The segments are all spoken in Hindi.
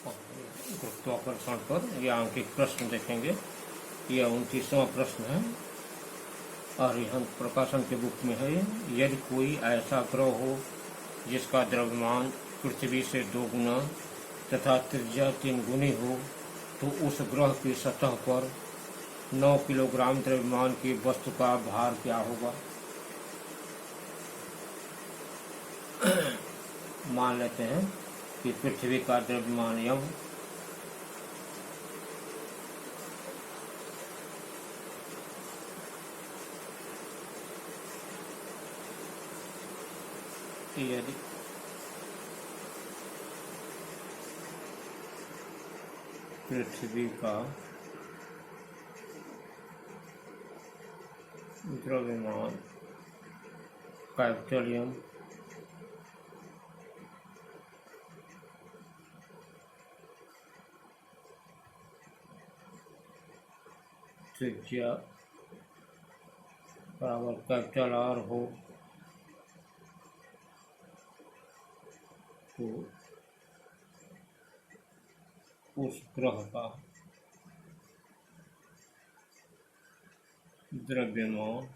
गुरुत्वाकर्षण पर ये आंकिक प्रश्न देखेंगे। यह 29वां प्रश्न है, अरिहंत प्रकाशन के बुक में है। यदि कोई ऐसा ग्रह हो जिसका द्रव्यमान पृथ्वी से 2 गुना तथा त्रिज्या 3 गुनी हो, तो उस ग्रह की सतह पर 9 किलोग्राम द्रव्यमान की वस्तु का भार क्या होगा। मान लेते हैं कि पृथ्वी का द्रव्यमान यम, यदि पृथ्वी का द्रव्यमान कैपिटल एम त्रिज्या बराबर कैपिटल आर हो, तो उस ग्रह का द्रव्यमान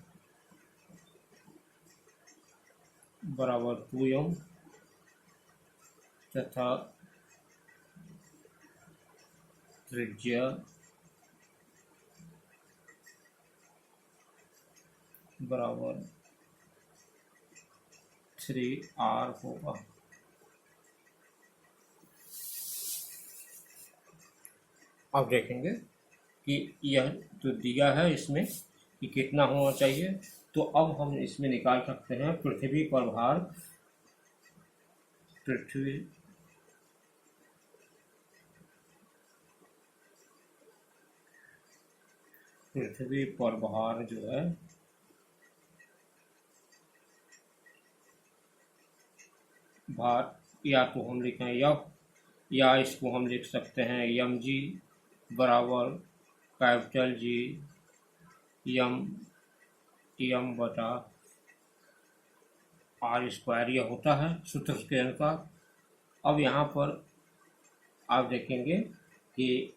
बराबर 2m तथा त्रिज्या बराबर 3r होगा। अब देखेंगे कि यह जो दिया है इसमें कि कितना होना चाहिए, तो अब हम इसमें निकाल सकते हैं पृथ्वी पर भार। पृथ्वी पर भार जो है भार, या तो हम लिखें यफ, या इसको हम लिख सकते हैं यम जी बराबर कैपिटल जी यम बटा आर स्क्वायर, यह होता है सूत्र के अनुसार। अब यहाँ पर आप देखेंगे कि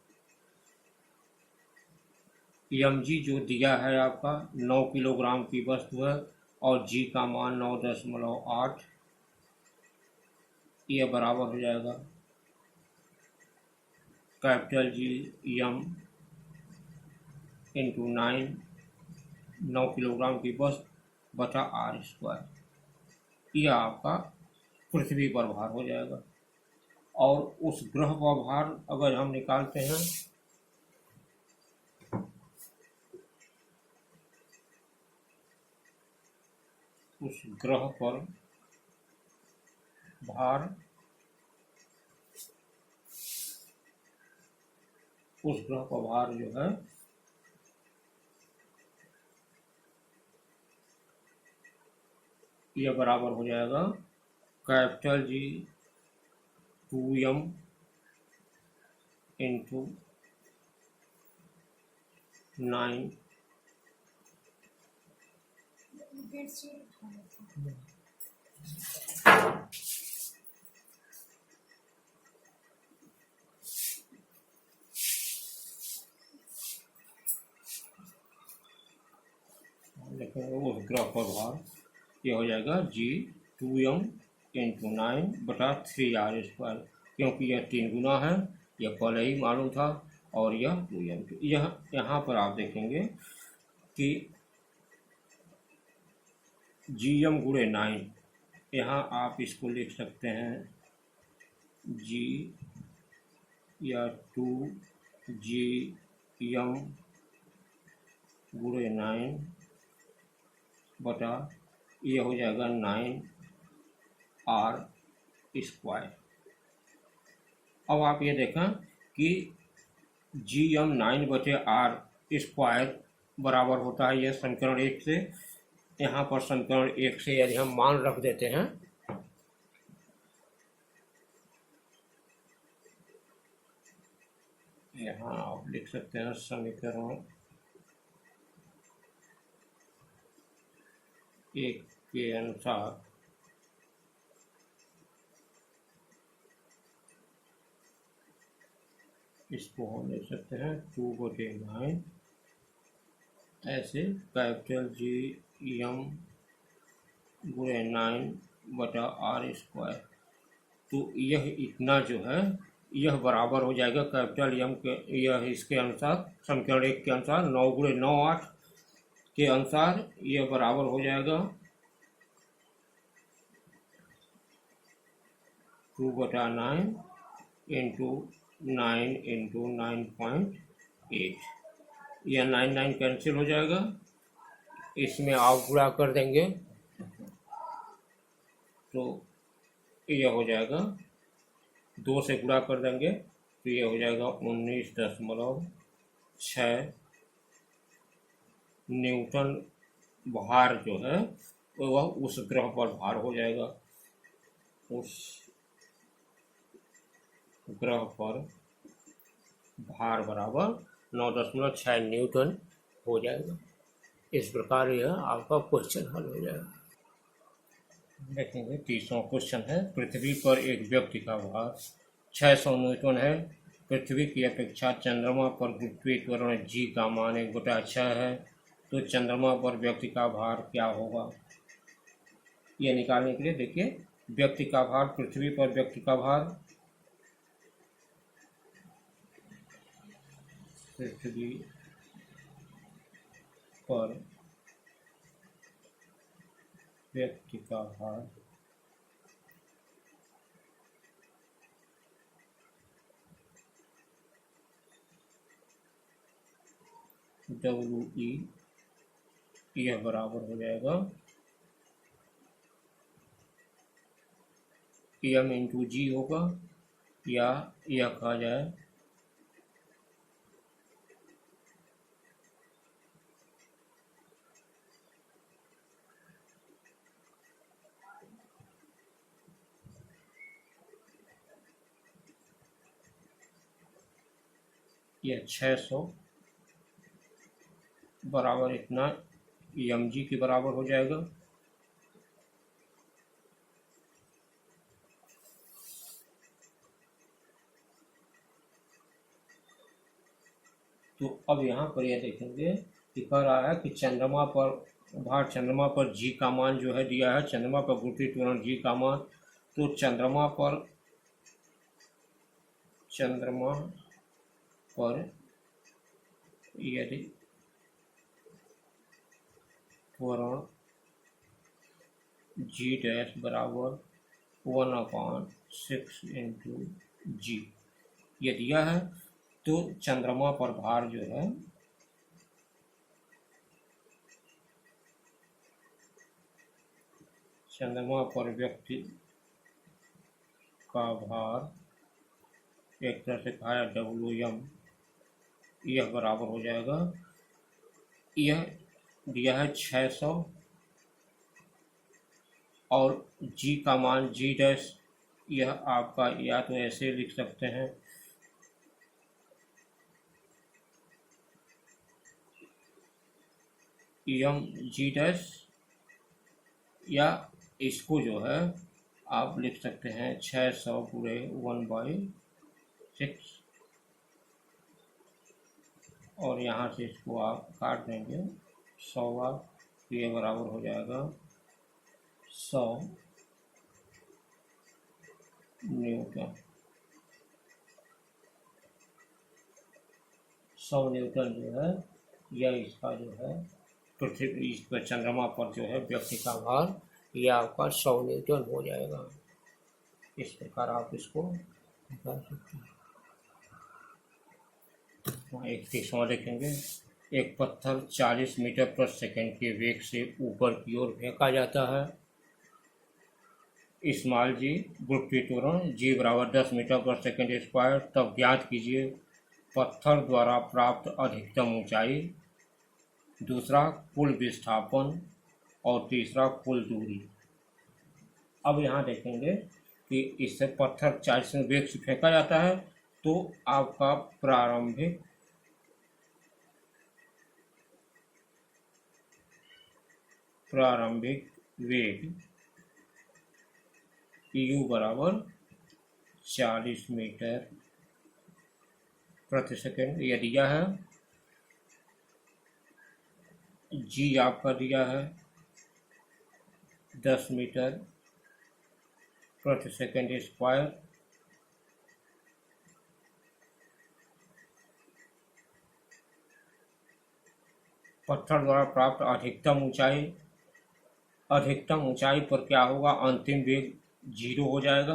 यम जी जो दिया है आपका 9 किलोग्राम की वस्तु है और जी का मान 9.8, यह बराबर हो जाएगा capital G M into 9 kilogram की वस्तु बटा आर स्क्वायर, यह आपका पृथ्वी पर भार हो जाएगा। और उस ग्रह का भार अगर हम निकालते हैं, उस ग्रह पर भार, उस ग्रह का भार जो है यह बराबर हो जाएगा कैपिटल जी 2m इंटू 9 देखेंगे उस ग्रह पर भार यह हो जाएगा जी 2m इंटू 9 बटा 3r स्क्वायर, क्योंकि यह 3 गुना है, यह पहले ही मालूम था, और यह 2m। यह यहाँ पर आप देखेंगे कि gm गुणे 9, यहाँ आप इसको लिख सकते हैं g या 2gm गुणे 9 बटा यह हो जाएगा 9r स्क्वायर। अब आप ये देखें कि gm 9 बटे r स्क्वायर बराबर होता है यह समीकरण 1 से। यहाँ पर समीकरण 1 से यदि हम मान रख देते हैं, यहाँ आप लिख सकते हैं समीकरण 1 के अनुसार इसको हम लिख सकते हैं 2/9 ऐसे कैपिटल G m गुणे 9/r²। तो यह इतना जो है यह बराबर हो जाएगा कैपिटल M के, यह इसके अनुसार समीकरण 1 के अनुसार 9 गुणे 9 8 के अनुसार यह बराबर हो जाएगा 2/9 इंटू 9 इंटू 9.8। यह 9 कैंसिल हो जाएगा, इसमें आप गुणा कर देंगे तो यह हो जाएगा 2 से गुणा कर देंगे तो यह हो जाएगा 19.6 न्यूटन भार जो है वह उस ग्रह पर भार हो जाएगा, उस ग्रह पर भार बराबर 9.6 न्यूटन हो जाएगा। इस प्रकार यह आपका क्वेश्चन हल हो जाएगा। देखेंगे 30वां क्वेश्चन है, पृथ्वी पर एक व्यक्ति का भार 600 न्यूटन है। पृथ्वी की अपेक्षा चंद्रमा पर गुरुत्वीय त्वरण G का मान 1/6 है, तो चंद्रमा पर व्यक्ति का भार क्या होगा। यह निकालने के लिए देखिए व्यक्ति का भार, पृथ्वी पर व्यक्ति का भार, पृथ्वी पर व्यक्ति का भार WE यह बराबर हो जाएगा M इंटू G होगा, या यह कहा जाए यह 600 बराबर इतना mg के बराबर हो जाएगा। तो अब यहाँ पर यह देखेंगे कि कह रहा है कि चंद्रमा पर भार, चंद्रमा पर G का मान जो है दिया है, चंद्रमा पर गुरुत्वीय त्वरण G का मान, तो चंद्रमा पर यदि त्वरण G' बराबर 1/6 इंटू G यह दिया है, तो चंद्रमा पर भार जो है चंद्रमा पर व्यक्ति का भार एक तरह से कहा है WM, यह बराबर हो जाएगा, यह दिया है 600 और G का मान G', यह आपका या तो ऐसे लिख सकते हैं mg', या इसको जो है आप लिख सकते हैं 600 पूरे 1/6, और यहाँ से इसको आप काट देंगे 100 बार, तो ये बराबर हो जाएगा 100 न्यूटन। 100 न्यूटन जो है यह इसका जो है पृथ्वी, इस पर चंद्रमा पर जो है व्यक्ति का भार, यह आपका 100 न्यूटन हो जाएगा। इस प्रकार आप इसको निकाल सकते हैं। एक तीसरा देखेंगे, एक पत्थर 40 मीटर प्रति सेकंड के वेग से ऊपर की ओर फेंका जाता है। स्मॉल G गुरुत्वीय त्वरण G बराबर 10 मीटर प्रति सेकंड स्क्वायर, तब ज्ञात कीजिए पत्थर द्वारा प्राप्त अधिकतम ऊंचाई, दूसरा कुल विस्थापन और तीसरा कुल दूरी। अब यहाँ देखेंगे कि इससे पत्थर 40 वेग से फेंका जाता है, तो आपका प्रारंभिक वेग U बराबर 40 मीटर प्रति सेकेंड ये दिया है। जी आपका दिया है 10 मीटर प्रति सेकेंड स्क्वायर। पत्थर द्वारा प्राप्त अधिकतम ऊंचाई पर क्या होगा? अंतिम वेग 0 हो जाएगा।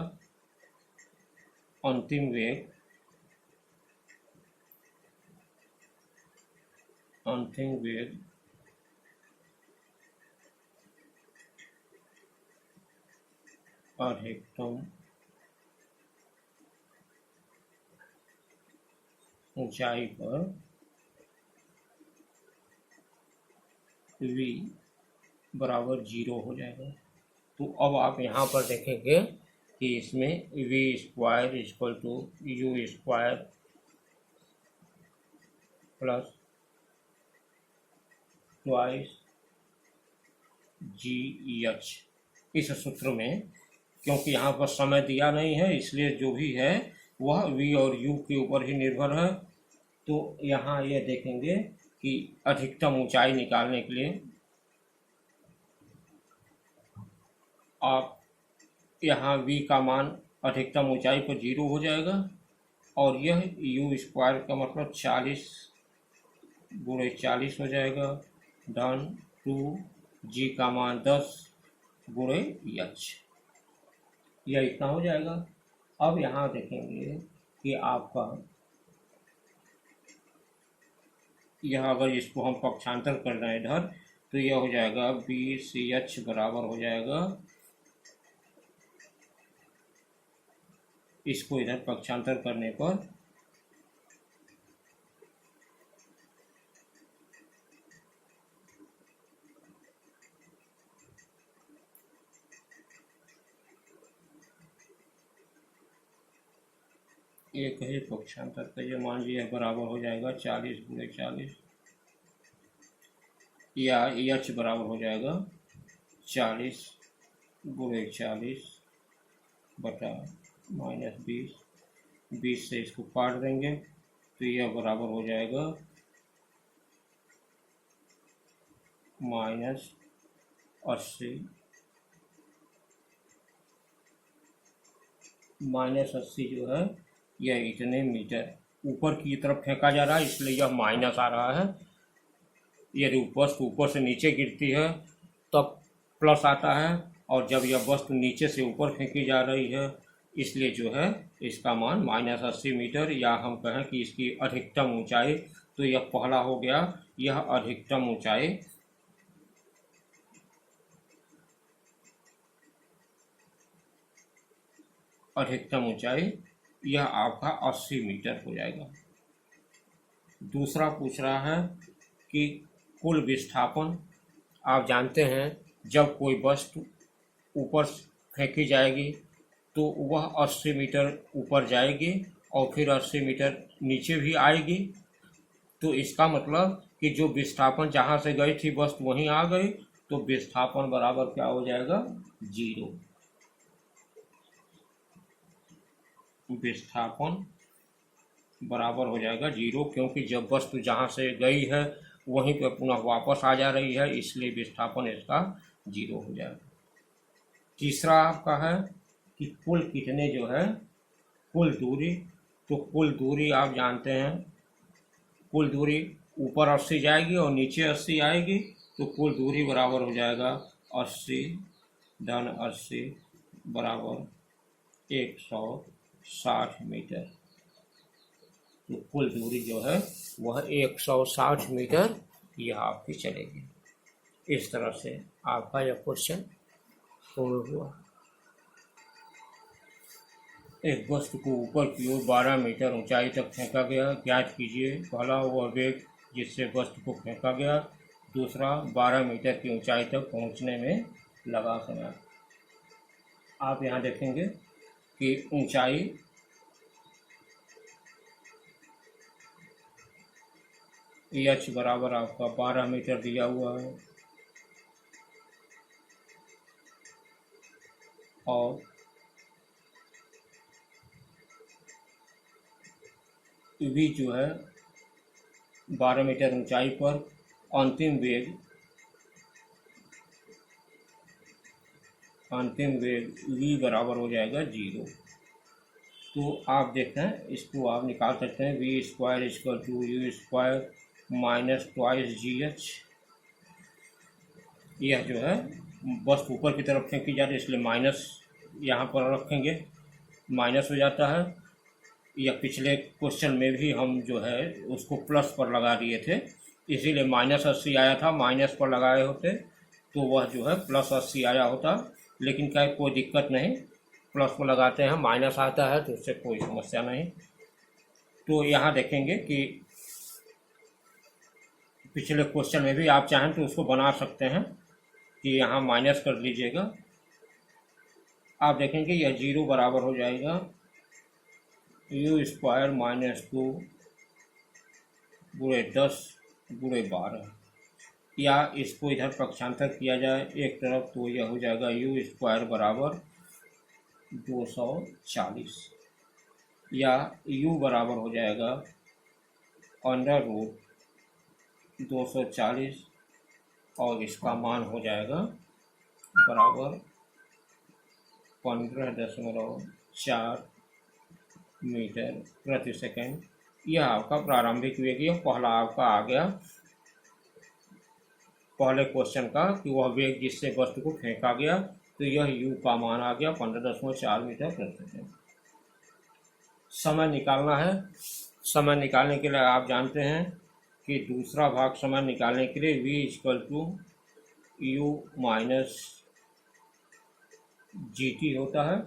अंतिम वेग अधिकतम ऊंचाई पर v बराबर 0 हो जाएगा। तो अब आप यहाँ पर देखेंगे कि इसमें v square equal to u square plus twice g h. इस सूत्र में क्योंकि यहाँ पर समय दिया नहीं है इसलिए जो भी है वह v और u के ऊपर ही निर्भर है। तो यहाँ ये देखेंगे कि अधिकतम ऊंचाई निकालने के लिए आप यहाँ v का मान अधिकतम ऊंचाई पर 0 हो जाएगा और यह u स्क्वायर का मतलब 40 गुणे 40 हो जाएगा डन टू g का मान 10 गुणे h। यह इतना हो जाएगा। अब यहाँ देखेंगे कि आपका यह अगर इसको हम पक्षांतर कर रहे हैं इधर तो यह हो जाएगा BCH बराबर हो जाएगा, इसको इधर पक्षांतर करने पर एक है पक्षांतर का ये मान लिया बराबर हो जाएगा 40 गुणे 40 या h बराबर हो जाएगा 40 गुणे 40 बटा -20 से इसको काट देंगे तो यह बराबर हो जाएगा -80 जो है यह इतने मीटर ऊपर की तरफ फेंका जा रहा है इसलिए यह माइनस आ रहा है। यदि वस्तु ऊपर से नीचे गिरती है तब प्लस आता है और जब यह वस्तु नीचे से ऊपर फेंकी जा रही है इसलिए जो है इसका मान -80 मीटर या हम कहें कि इसकी अधिकतम ऊंचाई। तो यह पहला हो गया, यह अधिकतम ऊंचाई यह आपका 80 मीटर हो जाएगा। दूसरा पूछ रहा है कि कुल विस्थापन। आप जानते हैं जब कोई वस्तु ऊपर फेंकी जाएगी तो वह 80 मीटर ऊपर जाएगी और फिर 80 मीटर नीचे भी आएगी। तो इसका मतलब कि जो विस्थापन जहाँ से गई थी वस्तु वहीं आ गई तो विस्थापन बराबर क्या हो जाएगा? 0। विस्थापन बराबर हो जाएगा 0 क्योंकि जब वस्तु जहाँ से गई है वहीं पर पुनः वापस आ जा रही है इसलिए विस्थापन इसका 0 हो जाएगा। तीसरा आपका है कि कुल कितने जो है कुल दूरी। तो कुल दूरी आप जानते हैं कुल दूरी ऊपर 80 जाएगी और नीचे 80 आएगी तो कुल दूरी बराबर हो जाएगा 80 धन 80 बराबर 160 मीटर। तो कुल दूरी जो है वह 160 मीटर यह आपकी चलेगी। इस तरह से आपका यह क्वेश्चन पूर्ण हुआ। एक वस्तु को ऊपर की ओर 12 मीटर ऊंचाई तक फेंका गया। ज्ञात कीजिए पहला वह वेग जिससे वस्तु को फेंका गया, दूसरा 12 मीटर की ऊंचाई तक पहुंचने में लगा समय। आप यहाँ देखेंगे कि ऊंचाई h बराबर आपका 12 मीटर दिया हुआ है और v जो है 12 मीटर ऊंचाई पर अंतिम वेग v बराबर हो जाएगा 0। तो आप देखते हैं, इसको आप निकाल सकते हैं, v square equal to u square minus twice g h. यह जो है बस ऊपर की तरफ फेंकी जा रही है, इसलिए माइनस यहाँ पर रखेंगे, माइनस हो जाता है। या पिछले क्वेश्चन में भी हम जो है उसको प्लस पर लगा दिए थे, इसीलिए -80 आया था, माइनस पर लगाए होते तो वह जो है +80 आया होता। लेकिन क्या कोई दिक्कत नहीं, प्लस को लगाते हैं, माइनस आता है तो उससे कोई समस्या नहीं। तो यहाँ देखेंगे कि पिछले क्वेश्चन में भी आप चाहें तो उसको बना सकते हैं कि यहाँ माइनस कर लीजिएगा। आप देखेंगे यह 0 बराबर हो जाएगा यू स्क्वायर -2 गुणे 10 गुणे 12। या इसको इधर पक्षांतर किया जाए एक तरफ तो यह हो जाएगा यू स्क्वायर बराबर 240, या u बराबर हो जाएगा √240 और इसका मान हो जाएगा बराबर 15.4 मीटर प्रति सेकंड। यह आपका प्रारंभिक वेग, यह पहला आपका आ गया पहले क्वेश्चन का कि वह वेग जिससे वस्तु को फेंका गया, तो यह u का मान आ गया 15.4 मीटर प्रति सेकंड। समय निकालना है। समय निकालने के लिए आप जानते हैं कि दूसरा भाग समय निकालने के लिए v equal to u minus g t होता है।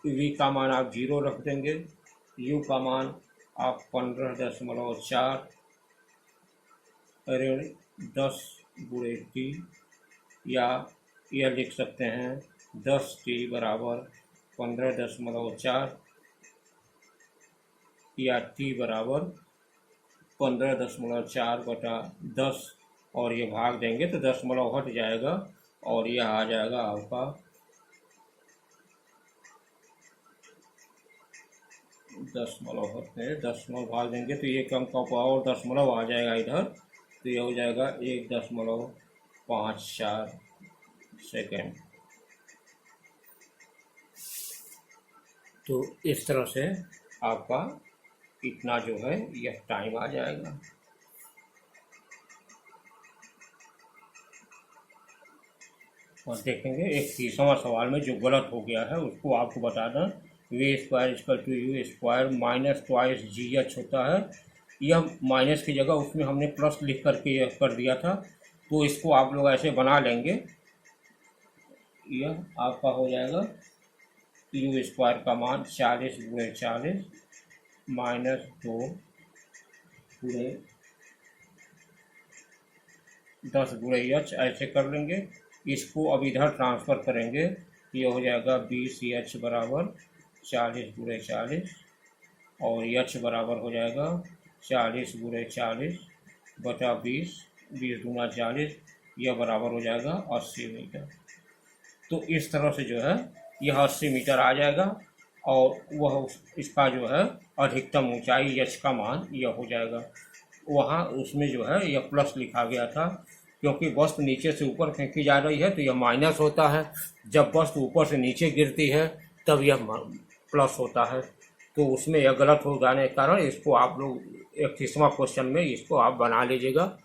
v का मान आप 0 रख देंगे, u का मान आप 15.4 ऋण 10 गुणे टी, या यह लिख सकते हैं 10 टी बराबर 15.4 या टी बराबर 15.4/10, और ये भाग देंगे तो दशमलव हट जाएगा और यह आ जाएगा आपका 10 भाग देंगे तो ये कम का और दशमलव आ जाएगा इधर, तो यह हो जाएगा 1.54 सेकेंड। तो इस तरह से आपका इतना जो है यह टाइम आ जाएगा। और देखेंगे एक 30वां सवाल में जो गलत हो गया है उसको आपको बता दें। V square equal to u square minus twice g h होता है। यह माइनस की जगह उसमें हमने प्लस लिख करके यह कर दिया था, तो इसको आप लोग ऐसे बना लेंगे। यह आपका हो जाएगा यू स्क्वायर का मान 40 गुणे 40 माइनस 2 गुणे 10 गुणे एच, ऐसे कर लेंगे। इसको अब इधर ट्रांसफ़र करेंगे, ये हो जाएगा 20 एच बराबर 40 गुणे 40 और एच बराबर हो जाएगा 40 गुणे 40 बटा 20, 20 दूना 40, यह बराबर हो जाएगा 80 मीटर। तो इस तरह से जो है यह 80 मीटर आ जाएगा और वह इसका जो है अधिकतम ऊंचाई एच का मान यह हो जाएगा। वहाँ उसमें जो है यह प्लस लिखा गया था, क्योंकि वस्तु नीचे से ऊपर फेंकी जा रही है तो यह माइनस होता है, जब वस्तु ऊपर से नीचे गिरती है तब यह प्लस होता है। तो उसमें यह गलत हो जाने के कारण इसको आप लोग 31वां क्वेश्चन में इसको आप बना लीजिएगा।